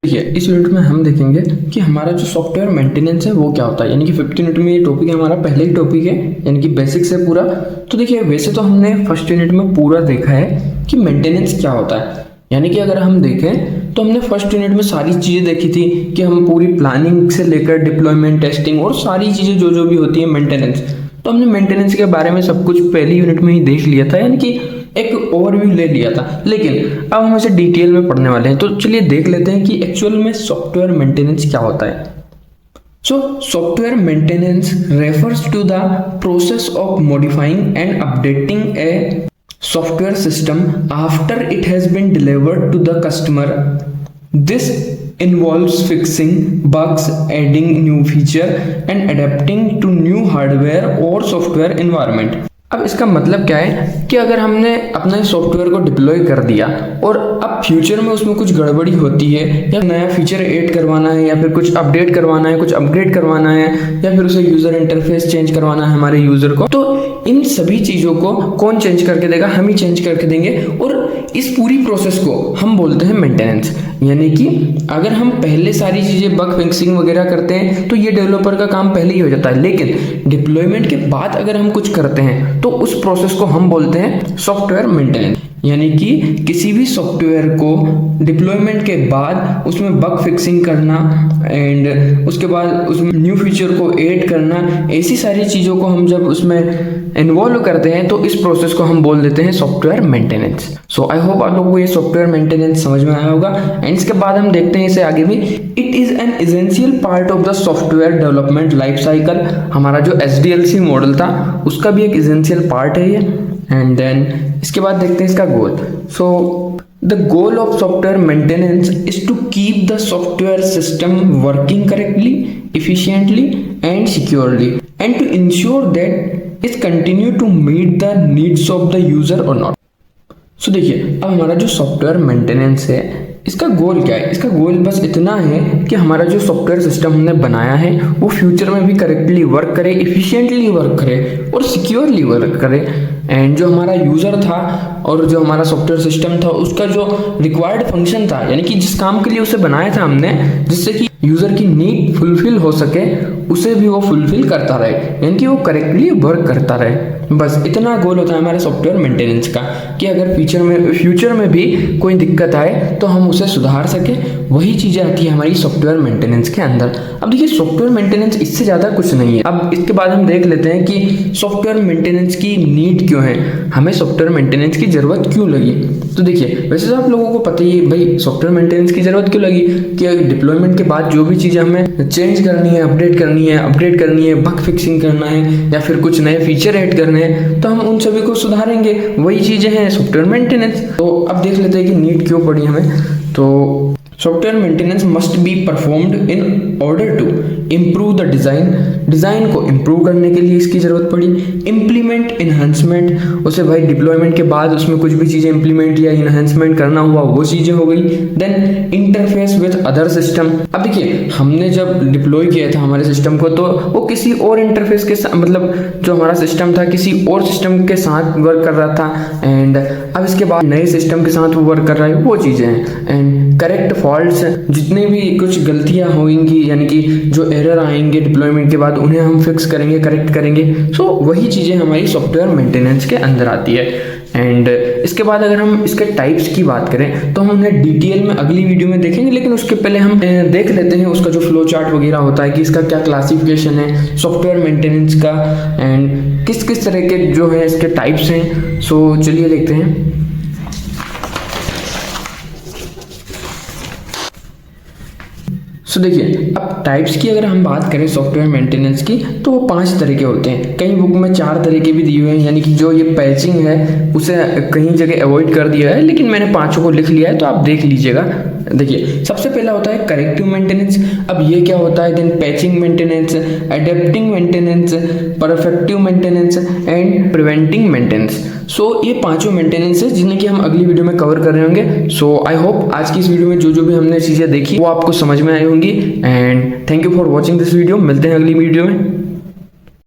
देखिए इस यूनिट में हम देखेंगे कि हमारा जो सॉफ्टवेयर मेंटेनेंस है वो क्या होता है। यानी कि 15 यूनिट में ये टॉपिक है, हमारा पहले ही टॉपिक है, यानी कि बेसिक्स है पूरा। तो देखिए वैसे तो हमने फर्स्ट यूनिट में पूरा देखा है कि मेंटेनेंस क्या होता है। यानी कि अगर हम देखें तो हमने फर्स्ट यूनिट में सारी चीज़ें देखी थी कि हम पूरी प्लानिंग से लेकर डिप्लॉयमेंट, टेस्टिंग और सारी चीज़ें जो भी होती है मेंटेनेंस, तो हमने मेंटेनेंस के बारे में सब कुछ पहली यूनिट में ही देख लिया था, यानी कि एक ओवरव्यू ले लिया था। लेकिन अब हम इसे डिटेल में पढ़ने वाले हैं, तो चलिए देख लेते हैं कि एक्चुअल में सॉफ्टवेयर मेंटेनेंस क्या होता है। So, software maintenance refers to the process of modifying and updating a software system after it has been delivered to the customer. This involves fixing bugs, adding new feature, and adapting to new hardware or software environment. अब इसका मतलब क्या है कि अगर हमने अपने software को डिप्लॉय कर दिया और अब फ्यूचर में उसमें कुछ गड़बड़ी होती है या नया फीचर ऐड करवाना है या फिर कुछ अपडेट करवाना है, कुछ अपग्रेड करवाना है या फिर उसे यूज़र इंटरफेस चेंज करवाना है हमारे यूज़र को, तो इन सभी चीज़ों को कौन चेंज करके देगा? हम ही चेंज करके देंगे। और इस पूरी प्रोसेस को हम बोलते हैं मेंटेनेंस। यानी कि अगर हम पहले सारी चीज़ें बग फिक्सिंग वगैरह करते हैं तो ये डेवलपर का काम पहले ही हो जाता है, लेकिन डिप्लॉयमेंट के बाद अगर हम कुछ करते हैं तो उस प्रोसेस को हम बोलते हैं सॉफ्टवेयर मेंटेनेंस। यानी कि किसी भी सॉफ्टवेयर को डिप्लॉयमेंट के बाद उसमें बग फिक्सिंग करना एंड उसके बाद उसमें न्यू फीचर को ऐड करना, ऐसी सारी चीज़ों को हम जब उसमें इन्वॉल्व करते हैं तो इस प्रोसेस को हम बोल देते हैं software maintenance. So I hope आप लोगों को ये सॉफ्टवेयर मेंटेनेंस समझ में आया होगा। एंड इसके बाद हम देखते हैं इसे आगे भी। It is an essential part of the software development life cycle. हमारा जो SDLC मॉडल था उसका भी एक एसेंशियल पार्ट है ये। एंड देन इसके बाद देखते हैं इसका goal. So the goal of software maintenance is to keep the software system working correctly, efficiently and securely and to ensure that it continue to meet the needs of the user और not. So देखिए अब हमारा जो software maintenance है इसका गोल क्या है? इसका गोल बस इतना है कि हमारा जो सॉफ्टवेयर सिस्टम हमने बनाया है वो फ्यूचर में भी करेक्टली वर्क करे, इफिशिएंटली वर्क करे और सिक्योरली वर्क करे। एंड जो हमारा यूज़र था और जो हमारा सॉफ्टवेयर सिस्टम था उसका जो रिक्वायर्ड फंक्शन था, यानी कि जिस काम के लिए उसे बनाया था हमने, जिससे कि यूज़र की नीड फुलफिल हो सके, उसे भी वो फुलफिल करता रहे, यानी कि वो करेक्टली वर्क करता रहे। बस इतना गोल होता है हमारे सॉफ्टवेयर मेंटेनेंस का कि अगर फ्यूचर में भी कोई दिक्कत आए तो हम उसे सुधार सके। वही चीज़ें आती है हमारी सॉफ्टवेयर मेंटेनेंस के अंदर। अब देखिए सॉफ्टवेयर मेंटेनेंस इससे ज़्यादा कुछ नहीं है। अब इसके बाद हम देख लेते हैं कि सॉफ्टवेयर मेंटेनेंस की नीड क्यों है, हमें सॉफ्टवेयर मेंटेनेंस की ज़रूरत क्यों लगी। तो देखिए वैसे तो आप लोगों को पता ही है भाई सॉफ्टवेयर मेंटेनेंस की ज़रूरत क्यों लगी कि डिप्लॉयमेंट के बाद जो भी चीज़ें हमें चेंज करनी है, अपडेट करनी है, बग फिक्सिंग करना है या फिर कुछ नए फीचर ऐड करने हैं, तो हम उन सभी को सुधारेंगे। वही चीज़ें हैं सॉफ्टवेयर मेंटेनेंस। तो अब देख लेते हैं कि नीड क्यों पड़ी हमें। तो software maintenance must be performed in order to improve the design को इम्प्रूव करने के लिए इसकी ज़रूरत पड़ी। इम्प्लीमेंट इन्हांसमेंट, उसे भाई डिप्लॉयमेंट के बाद उसमें कुछ भी चीज़ें इम्प्लीमेंट या इन्हांसमेंट करना हुआ वो चीज़ें हो गई। Then interface with other system. अब देखिए हमने जब डिप्लॉय किया था हमारे सिस्टम को तो वो किसी और इंटरफेस के साथ, मतलब जो हमारा सिस्टम था किसी और सिस्टम के साथ वर्क कर रहा था। एंड अब इसके बाद नए सिस्टम के साथ वो वर्क कर रहा है, वो चीज़ें हैं। एंड करेक्ट फॉल्ट्स, जितने भी कुछ गलतियां होंगी यानी कि जो एरर आएंगे डिप्लॉयमेंट के बाद उन्हें हम फिक्स करेंगे, करेक्ट करेंगे। सो वही चीज़ें हमारी सॉफ्टवेयर मेंटेनेंस के अंदर आती है। एंड इसके बाद अगर हम इसके टाइप्स की बात करें तो हम उन्हें डिटेल में अगली वीडियो में देखेंगे, लेकिन उसके पहले हम देख लेते हैं उसका जो फ्लो चार्ट वगैरह होता है कि इसका क्या क्लासिफिकेशन है सॉफ्टवेयर मेंटेनेंस का एंड किस किस तरह के जो है इसके टाइप्स हैं। सो चलिए देखते हैं। सो देखिए अब टाइप्स की अगर हम बात करें सॉफ्टवेयर मेंटेनेंस की तो वो 5 तरह के होते हैं। कई बुक में 4 तरह के भी दिए हुए हैं, यानी कि जो ये पैचिंग है उसे कहीं जगह अवॉइड कर दिया है, लेकिन मैंने 5 को लिख लिया है तो आप देख लीजिएगा। देखिए सबसे पहला होता है करेक्टिव मेंटेनेंस। अब ये क्या होता है? Then patching maintenance, adapting maintenance, perfective maintenance and preventing maintenance. So ये 5 मेंटेनेंस है जिन्हें कि हम अगली वीडियो में कवर कर रहे होंगे। सो आई होप आज की इस वीडियो में जो भी हमने चीज़ें देखी वो आपको समझ में आई होंगी। And thank you for watching this video. मिलते हैं अगली वीडियो में।